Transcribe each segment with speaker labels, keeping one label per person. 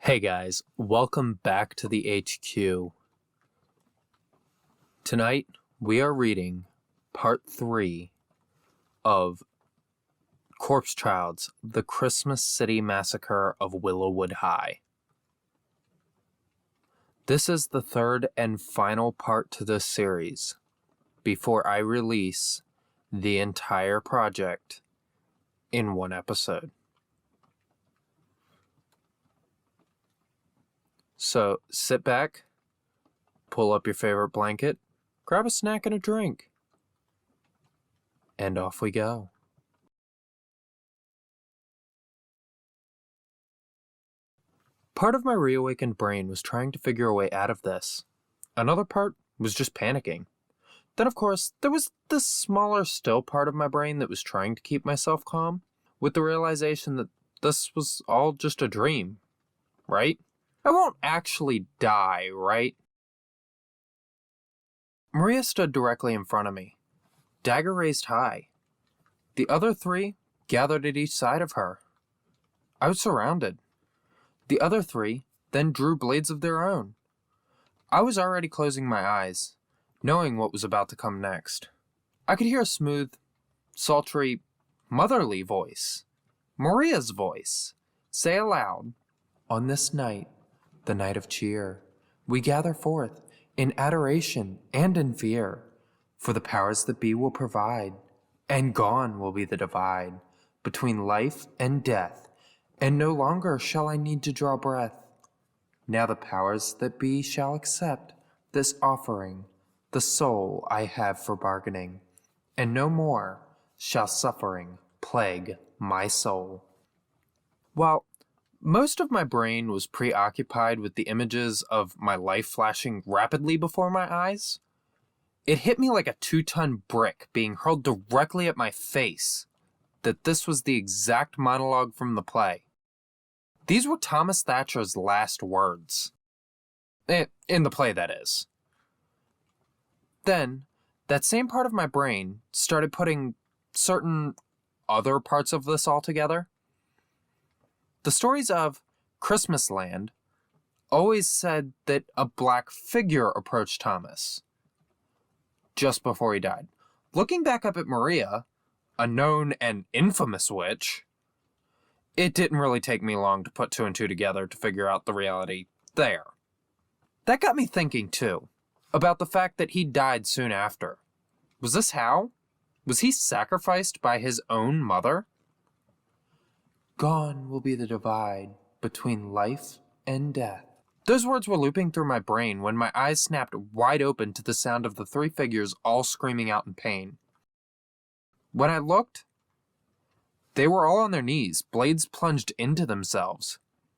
Speaker 1: Hey guys, welcome back to the HQ. Tonight, we are reading Part 3 of Corpse Child's The Christmas City Massacre of Willowwood High. This is the third and final part to this series, before I release the entire project in one episode. So sit back, pull up your favorite blanket, grab a snack and a drink, and off we go. Part of my reawakened brain was trying to figure a way out of this. Another part was just panicking. Then, of course, there was this smaller still part of my brain that was trying to keep myself calm, with the realization that this was all just a dream, right? I won't actually die, right? Maria stood directly in front of me, dagger raised high. The other three gathered at each side of her. I was surrounded. The other three then drew blades of their own. I was already closing my eyes, knowing what was about to come next. I could hear a smooth, sultry, motherly voice, Maria's voice, say aloud, "On this night, the night of cheer, we gather forth in adoration and in fear, for the powers that be will provide, and gone will be the divide between life and death, and no longer shall I need to draw breath. Now the powers that be shall accept this offering, the soul I have for bargaining, and no more shall suffering plague my soul." While most of my brain was preoccupied with the images of my life flashing rapidly before my eyes, it hit me like a 2-ton brick being hurled directly at my face that this was the exact monologue from the play. These were Thomas Thatcher's last words. In the play, that is. Then, that same part of my brain started putting certain other parts of this all together. The stories of Christmas Land always said that a black figure approached Thomas just before he died. Looking back up at Maria, a known and infamous witch, it didn't really take me long to put 2 and 2 together to figure out the reality there. That got me thinking, too, about the fact that he died soon after. Was this how? Was he sacrificed by his own mother? Gone will be the divide between life and death. Those words were looping through my brain when my eyes snapped wide open to the sound of the 3 figures all screaming out in pain. When I looked, they were all on their knees, blades plunged into themselves.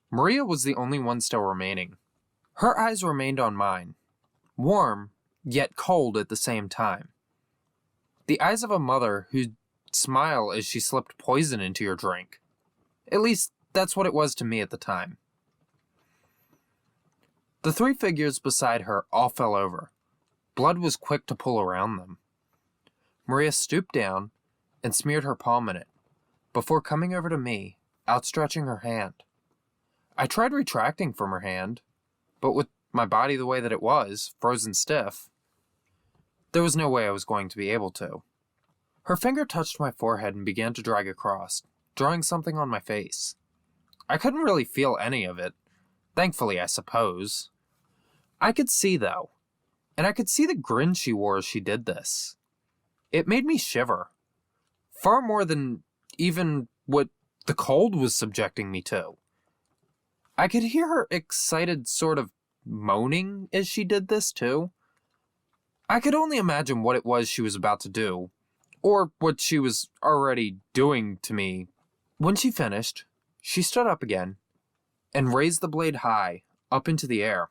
Speaker 1: Maria was the only one still remaining. Her eyes remained on mine, warm, yet cold at the same time. The eyes of a mother who'd smile as she slipped poison into your drink. At least, that's what it was to me at the time. The 3 figures beside her all fell over. Blood was quick to pool around them. Maria stooped down and smeared her palm in it, before coming over to me, outstretching her hand. I tried retracting from her hand, but with my body the way that it was, frozen stiff, there was no way I was going to be able to. Her finger touched my forehead and began to drag across, drawing something on my face. I couldn't really feel any of it. Thankfully, I suppose. I could see, though, and I could see the grin she wore as she did this. It made me shiver. Far more than even what the cold was subjecting me to. I could hear her excited sort of moaning as she did this, too. I could only imagine what it was she was about to do, or what she was already doing to me. When she finished, she stood up again and raised the blade high, up into the air.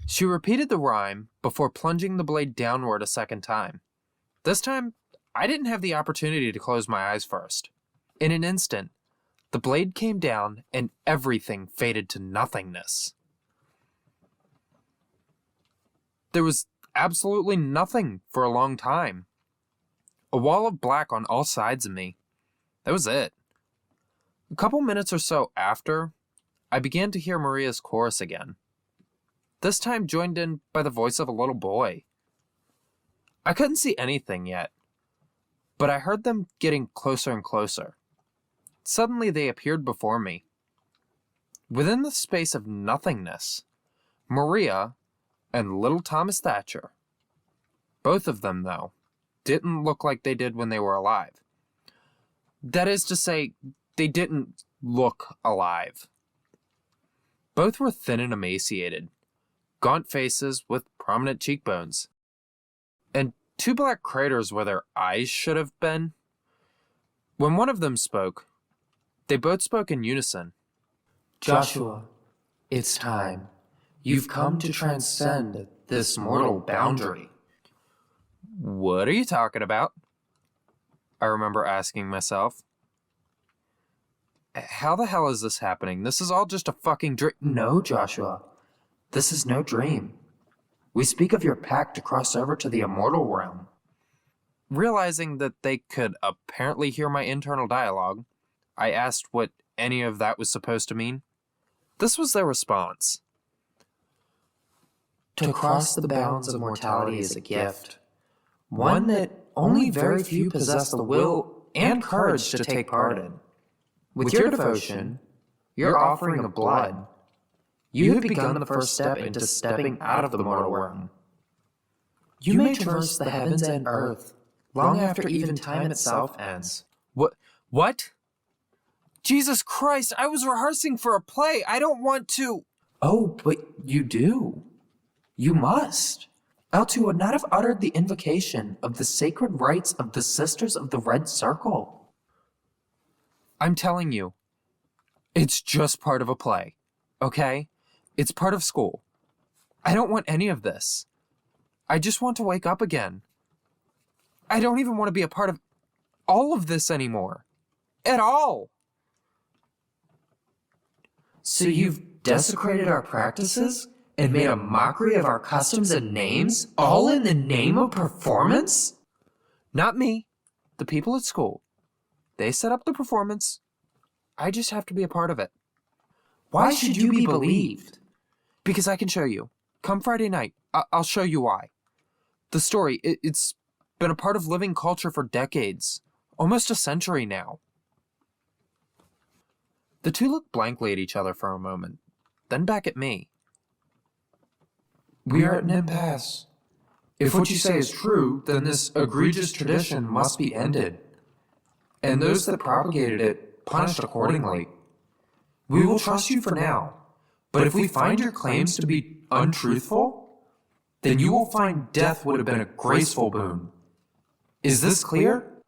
Speaker 1: She repeated the rhyme before plunging the blade downward a second time. This time, I didn't have the opportunity to close my eyes first. In an instant, the blade came down and everything faded to nothingness. There was absolutely nothing for a long time. A wall of black on all sides of me. That was it. A couple minutes or so after, I began to hear Maria's chorus again, this time joined in by the voice of a little boy. I couldn't see anything yet, but I heard them getting closer and closer. Suddenly they appeared before me. Within the space of nothingness, Maria and little Thomas Thatcher. Both of them, though, didn't look like they did when they were alive. That is to say, they didn't look alive. Both were thin and emaciated, gaunt faces with prominent cheekbones, and 2 black craters where their eyes should have been. When one of them spoke, they both spoke in unison.
Speaker 2: Joshua, it's time. You've come to transcend this mortal boundary.
Speaker 1: What are you talking about? I remember asking myself. How the hell is this happening? This is all just a fucking dream.
Speaker 2: No, Joshua. This is no dream. We speak of your pact to cross over to the immortal realm.
Speaker 1: Realizing that they could apparently hear my internal dialogue, I asked what any of that was supposed to mean. This was their response.
Speaker 2: To cross the bounds of mortality is a gift, one that only very few possess the will and courage to take part in. With your devotion, your offering of blood, you have begun the first step into stepping out of the mortal realm. You may traverse the heavens and earth long after even time itself ends.
Speaker 1: What? Jesus Christ, I was rehearsing for a play. I don't want to.
Speaker 2: Oh, but you do. You must. Else you would not have uttered the invocation of the sacred rites of the Sisters of the Red Circle.
Speaker 1: I'm telling you, it's just part of a play, okay? It's part of school. I don't want any of this. I just want to wake up again. I don't even want to be a part of all of this anymore. At all.
Speaker 2: So you've desecrated our practices and made a mockery of our customs and names, all in the name of performance?
Speaker 1: Not me. The people at school. They set up the performance. I just have to be a part of it.
Speaker 2: Why should you be believed?
Speaker 1: Because I can show you. Come Friday night, I'll show you why. The story, it's been a part of living culture for decades. Almost a century now. The two looked blankly at each other for a moment, then back at me.
Speaker 2: We are at an impasse. If what you say is true, then this egregious tradition must be ended, and those that propagated it punished accordingly. We will trust you for now, but if we find your claims to be untruthful, then you will find death would have been a graceful boon. Is this clear?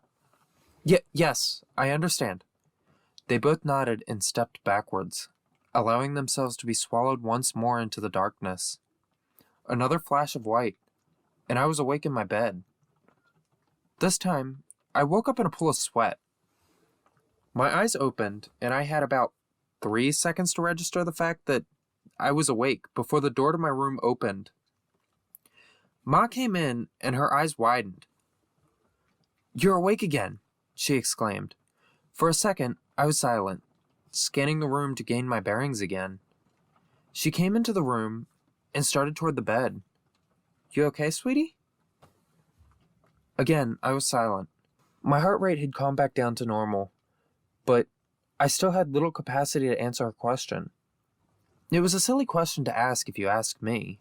Speaker 1: Yes, I understand. They both nodded and stepped backwards, allowing themselves to be swallowed once more into the darkness. Another flash of white, and I was awake in my bed. This time, I woke up in a pool of sweat. My eyes opened, and I had about 3 seconds to register the fact that I was awake before the door to my room opened. Ma came in, and her eyes widened. "You're awake again," she exclaimed. For a second, I was silent, scanning the room to gain my bearings again. She came into the room and started toward the bed. "You okay, sweetie?" Again, I was silent. My heart rate had calmed back down to normal, but I still had little capacity to answer her question. It was a silly question to ask if you asked me.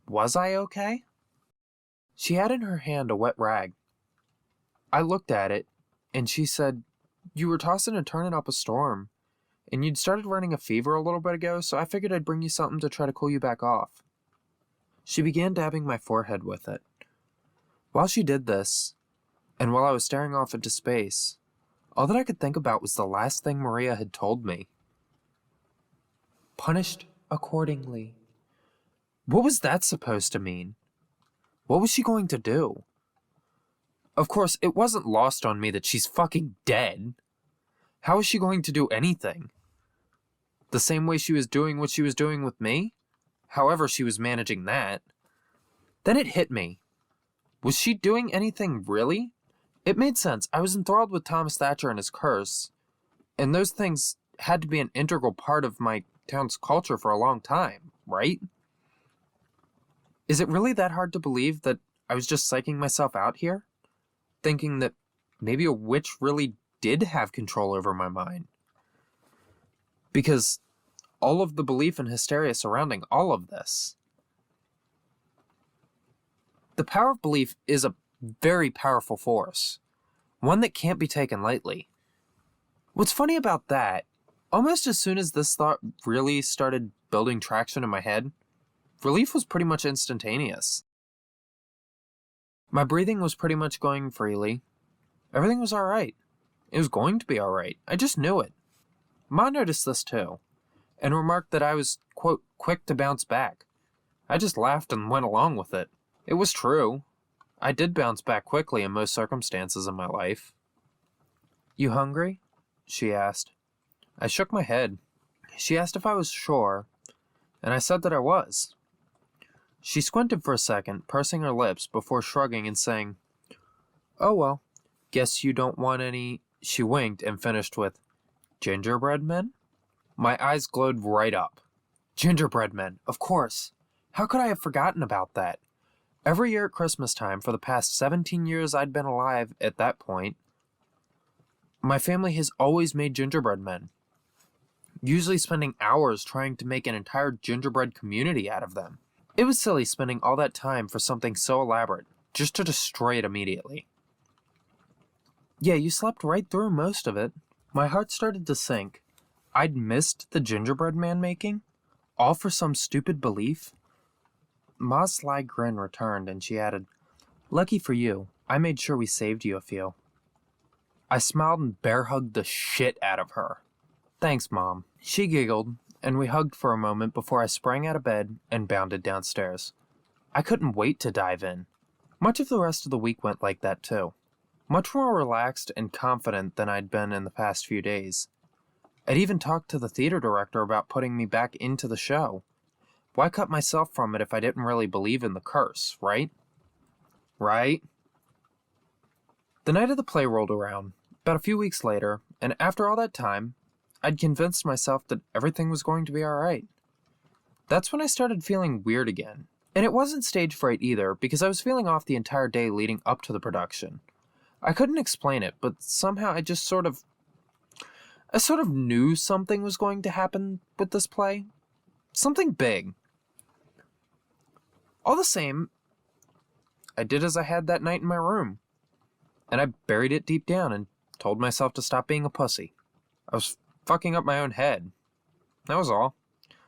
Speaker 1: Was I okay? She had in her hand a wet rag. I looked at it, and she said, "You were tossing and turning up a storm, and you'd started running a fever a little bit ago, so I figured I'd bring you something to try to cool you back off." She began dabbing my forehead with it. While she did this, and while I was staring off into space, all that I could think about was the last thing Maria had told me. Punished accordingly. What was that supposed to mean? What was she going to do? Of course, it wasn't lost on me that she's fucking dead. How is she going to do anything? The same way she was doing what she was doing with me? However she was managing that. Then it hit me. Was she doing anything really? It made sense. I was enthralled with Thomas Thatcher and his curse, and those things had to be an integral part of my town's culture for a long time, right? Is it really that hard to believe that I was just psyching myself out here? Thinking that maybe a witch really did have control over my mind? Because all of the belief and hysteria surrounding all of this. The power of belief is a very powerful force, one that can't be taken lightly. What's funny about that, almost as soon as this thought really started building traction in my head, relief was pretty much instantaneous. My breathing was pretty much going freely. Everything was alright. It was going to be alright. I just knew it. Ma noticed this too, and remarked that I was, quote, quick to bounce back. I just laughed and went along with it. It was true. I did bounce back quickly in most circumstances in my life. "You hungry?" she asked. I shook my head. She asked if I was sure, and I said that I was. She squinted for a second, pursing her lips before shrugging and saying, "Oh well, guess you don't want any." She winked and finished with, "Gingerbread men?" My eyes glowed right up. Gingerbread men, of course. How could I have forgotten about that? Every year at Christmas time for the past 17 years I'd been alive at that point, my family has always made gingerbread men, usually spending hours trying to make an entire gingerbread community out of them. It was silly spending all that time for something so elaborate, just to destroy it immediately. Yeah, you slept right through most of it. My heart started to sink. I'd missed the gingerbread man making, all for some stupid belief. Ma's sly grin returned, and she added, "Lucky for you, I made sure we saved you a few." I smiled and bear-hugged the shit out of her. "Thanks, Mom." She giggled, and we hugged for a moment before I sprang out of bed and bounded downstairs. I couldn't wait to dive in. Much of the rest of the week went like that, too. Much more relaxed and confident than I'd been in the past few days. I'd even talked to the theater director about putting me back into the show. Why cut myself from it if I didn't really believe in the curse, right? Right? The night of the play rolled around, about a few weeks later, and after all that time, I'd convinced myself that everything was going to be alright. That's when I started feeling weird again. And it wasn't stage fright either, because I was feeling off the entire day leading up to the production. I couldn't explain it, but somehow I sort of knew something was going to happen with this play. Something big. All the same, I did as I had that night in my room. And I buried it deep down and told myself to stop being a pussy. I was fucking up my own head. That was all.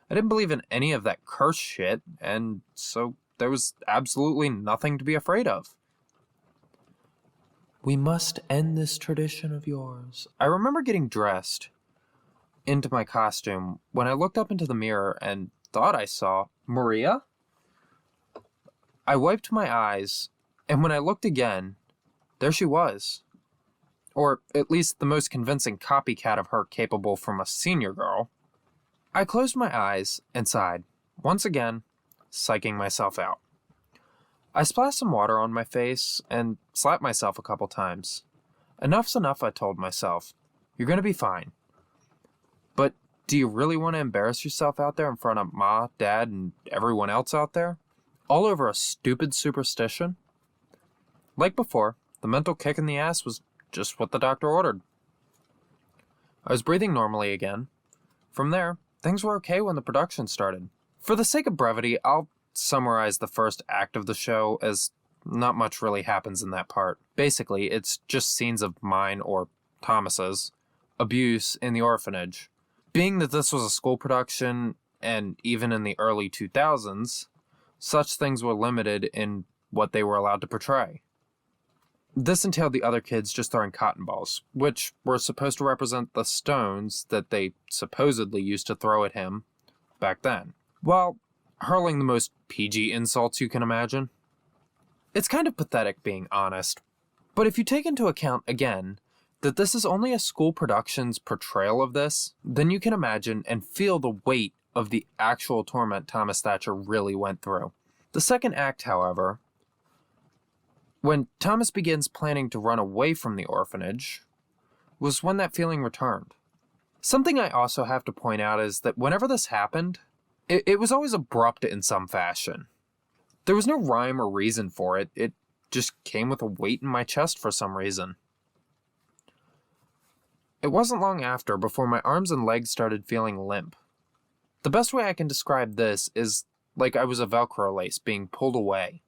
Speaker 1: I didn't believe in any of that curse shit, and so there was absolutely nothing to be afraid of. "We must end this tradition of yours." I remember getting dressed into my costume when I looked up into the mirror and thought I saw Maria. I wiped my eyes, and when I looked again, there she was. Or at least the most convincing copycat of her capable from a senior girl. I closed my eyes and sighed, once again, psyching myself out. I splashed some water on my face and slapped myself a couple times. Enough's enough, I told myself. You're gonna be fine. But do you really want to embarrass yourself out there in front of Ma, Dad, and everyone else out there? All over a stupid superstition? Like before, the mental kick in the ass was just what the doctor ordered. I was breathing normally again. From there, things were okay when the production started. For the sake of brevity, I'll summarize the first act of the show, as not much really happens in that part. Basically, it's just scenes of mine, or Thomas's, abuse in the orphanage. Being that this was a school production, and even in the early 2000s, such things were limited in what they were allowed to portray. This entailed the other kids just throwing cotton balls, which were supposed to represent the stones that they supposedly used to throw at him back then, while hurling the most PG insults you can imagine. It's kind of pathetic, being honest, but if you take into account, again, that this is only a school production's portrayal of this, then you can imagine and feel the weight of the actual torment Thomas Thatcher really went through. The second act, however, when Thomas begins planning to run away from the orphanage, was when that feeling returned. Something I also have to point out is that whenever this happened, it was always abrupt in some fashion. There was no rhyme or reason for it. It just came with a weight in my chest for some reason. It wasn't long after before my arms and legs started feeling limp. The best way I can describe this is like I was a Velcro lace being pulled away.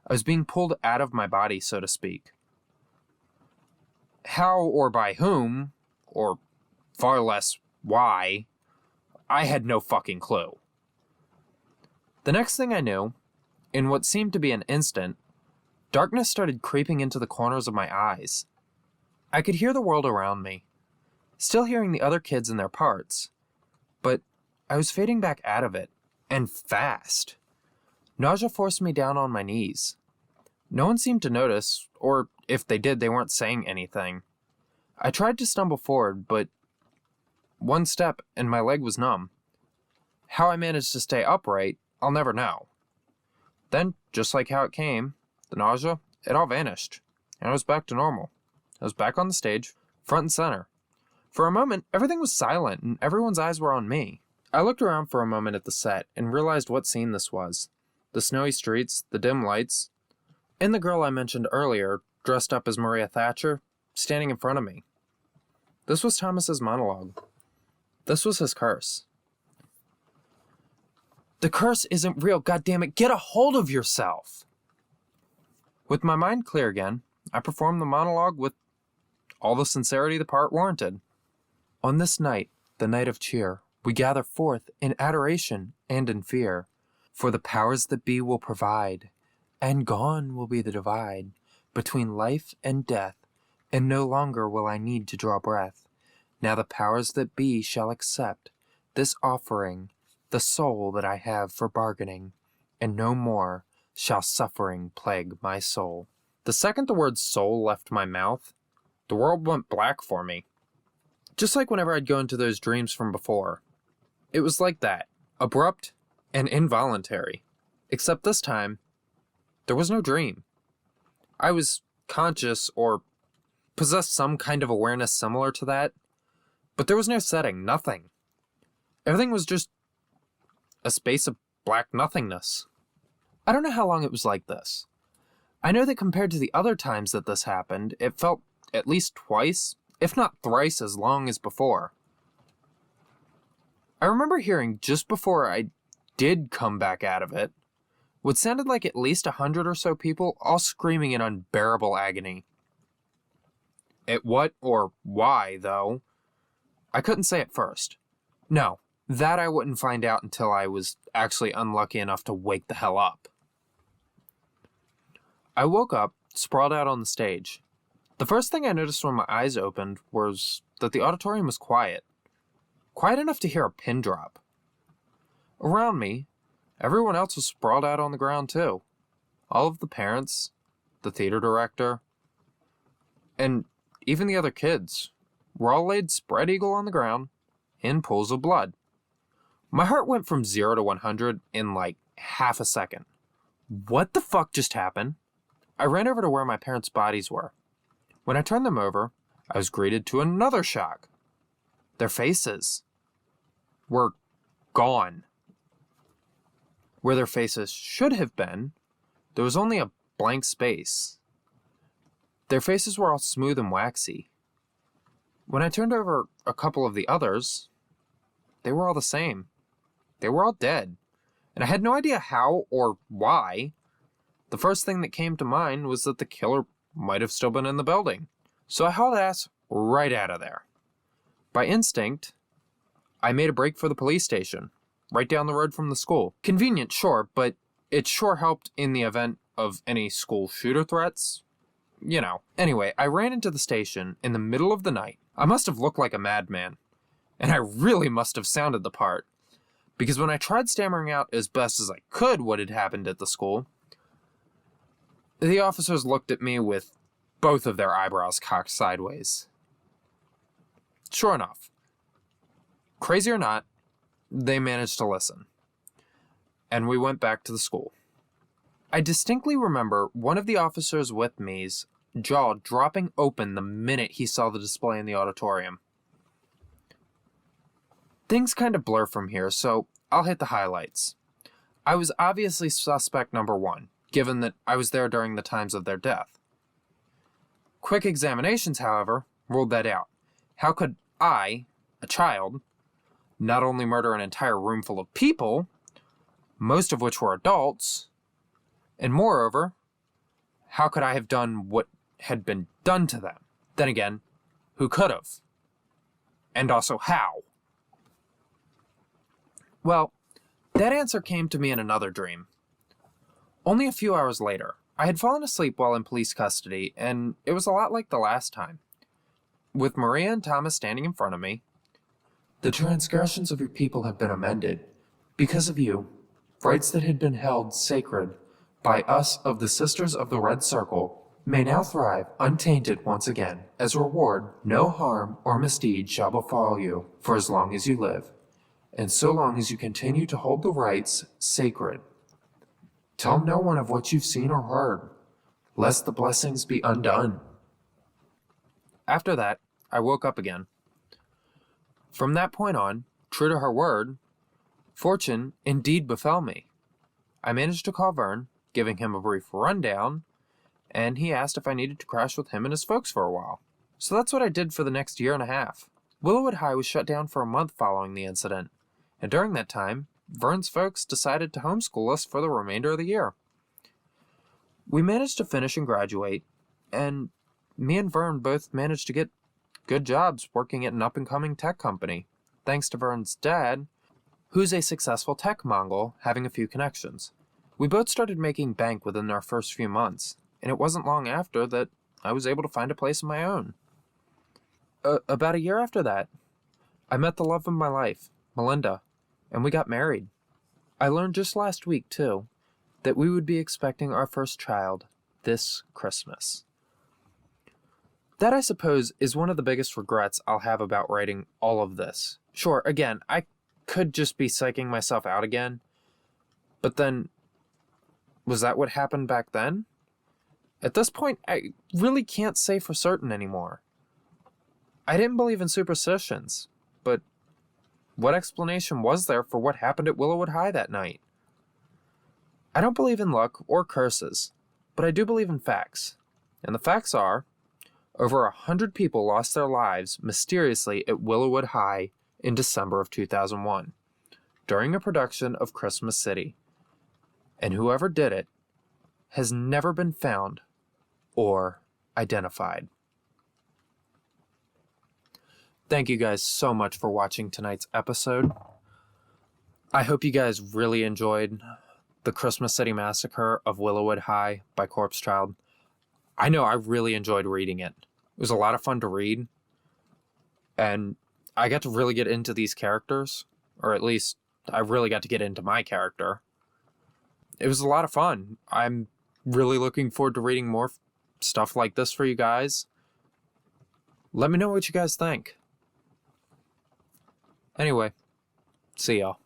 Speaker 1: I was being pulled out of my body, so to speak. How or by whom, or far less why, I had no fucking clue. The next thing I knew, in what seemed to be an instant, darkness started creeping into the corners of my eyes. I could hear the world around me, still hearing the other kids in their parts, but I was fading back out of it, and fast. Nausea forced me down on my knees. No one seemed to notice, or if they did, they weren't saying anything. I tried to stumble forward, but one step and my leg was numb. How I managed to stay upright, I'll never know. Then, just like how it came, the nausea, it all vanished, and I was back to normal. I was back on the stage, front and center. For a moment, everything was silent and everyone's eyes were on me. I looked around for a moment at the set and realized what scene this was. The snowy streets, the dim lights, and the girl I mentioned earlier, dressed up as Maria Thatcher, standing in front of me. This was Thomas's monologue. This was his curse. The curse isn't real, goddammit, get a hold of yourself! With my mind clear again, I performed the monologue with all the sincerity the part warranted. On this night, the night of cheer, we gather forth in adoration and in fear, for the powers that be will provide, and gone will be the divide between life and death, and no longer will I need to draw breath. Now the powers that be shall accept this offering, the soul that I have for bargaining, and no more shall suffering plague my soul. The second the word soul left my mouth, the world went black for me. Just like whenever I'd go into those dreams from before. It was like that, abrupt and involuntary. Except this time, there was no dream. I was conscious or possessed some kind of awareness similar to that, but there was no setting, nothing. Everything was just a space of black nothingness. I don't know how long it was like this. I know that compared to the other times that this happened, it felt at least twice, if not thrice as long as before. I remember hearing just before I did come back out of it, what sounded like at least 100 or so people all screaming in unbearable agony. At what or why, though, I couldn't say at first. No, that I wouldn't find out until I was actually unlucky enough to wake the hell up. I woke up, sprawled out on the stage. The first thing I noticed when my eyes opened was that the auditorium was quiet. Quiet enough to hear a pin drop. Around me, everyone else was sprawled out on the ground too. All of the parents, the theater director, and even the other kids were all laid spread eagle on the ground in pools of blood. My heart went from 0 to 100 in like half a second. What the fuck just happened? I ran over to where my parents' bodies were. When I turned them over, I was greeted to another shock. Their faces were gone. Where their faces should have been, there was only a blank space. Their faces were all smooth and waxy. When I turned over a couple of the others, they were all the same. They were all dead, and I had no idea how or why. The first thing that came to mind was that the killer might have still been in the building, so I hauled ass right out of there. By instinct, I made a break for the police station, right down the road from the school. Convenient, sure, but it sure helped in the event of any school shooter threats. You know. Anyway, I ran into the station in the middle of the night. I must have looked like a madman, and I really must have sounded the part, because when I tried stammering out as best as I could what had happened at the school, the officers looked at me with both of their eyebrows cocked sideways. Sure enough, crazy or not, they managed to listen, and we went back to the school. I distinctly remember one of the officers with me's jaw dropping open the minute he saw the display in the auditorium. Things kind of blur from here, so I'll hit the highlights. I was obviously suspect number 1, given that I was there during the times of their death. Quick examinations, however, ruled that out. How could I, a child, not only murder an entire room full of people, most of which were adults, and moreover, how could I have done what had been done to them? Then again, who could have? And also how? Well, that answer came to me in another dream. Only a few hours later, I had fallen asleep while in police custody, and it was a lot like the last time. With Maria and Thomas standing in front of me, "The transgressions of your people have been amended. Because of you, rights that had been held sacred by us of the Sisters of the Red Circle may now thrive untainted once again. As a reward, no harm or misdeed shall befall you for as long as you live, and so long as you continue to hold the rights sacred. Tell no one of what you've seen or heard, lest the blessings be undone." After that, I woke up again. From that point on, true to her word, fortune indeed befell me. I managed to call Vern, giving him a brief rundown, and he asked if I needed to crash with him and his folks for a while. So that's what I did for the next year and a half. Willowwood High was shut down for a month following the incident, and during that time, Vern's folks decided to homeschool us for the remainder of the year. We managed to finish and graduate, and me and Vern both managed to get good jobs working at an up-and-coming tech company, thanks to Vern's dad, who's a successful tech Mongol having a few connections. We both started making bank within our first few months, and it wasn't long after that I was able to find a place of my own. About a year after that, I met the love of my life, Melinda, and we got married. I learned just last week, too, that we would be expecting our first child this Christmas. That, I suppose, is one of the biggest regrets I'll have about writing all of this. Sure, again, I could just be psyching myself out again, but then, was that what happened back then? At this point, I really can't say for certain anymore. I didn't believe in superstitions, but what explanation was there for what happened at Willowwood High that night? I don't believe in luck or curses, but I do believe in facts. And the facts are, over 100 people lost their lives mysteriously at Willowwood High in December of 2001, during a production of Christmas City. And whoever did it has never been found or identified. Thank you guys so much for watching tonight's episode. I hope you guys really enjoyed the Christmas City Massacre of Willowwood High by Corpse Child. I know I really enjoyed reading it. It was a lot of fun to read, and I got to really get into these characters, or at least I really got to get into my character. It was a lot of fun. I'm really looking forward to reading more stuff like this for you guys. Let me know what you guys think. Anyway, see y'all.